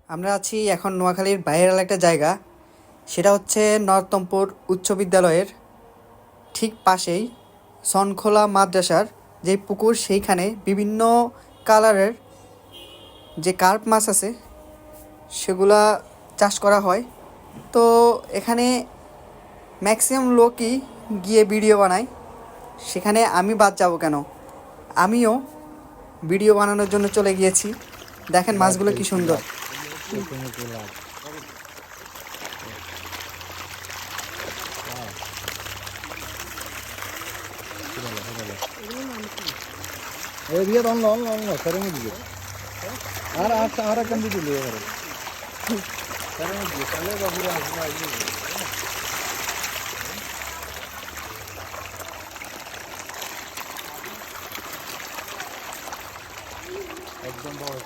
আমরা আছি এখন নোয়াখালীর বাইরের একটা জায়গা, সেটা হচ্ছে নর্তমপুর উচ্চ বিদ্যালয়ের ঠিক পাশেই সনখোলা মাদ্রাসার যে পুকুর, সেইখানে বিভিন্ন কালারের যে কার্প মাছ আছে সেগুলা চাষ করা হয়। তো এখানে ম্যাক্সিমাম লোকই গিয়ে ভিডিও বানায়, সেখানে আমি বাদ যাব কেন, আমিও ভিডিও বানানোর জন্য চলে গিয়েছি। দেখেন মাছগুলো কি সুন্দর। একদম বড়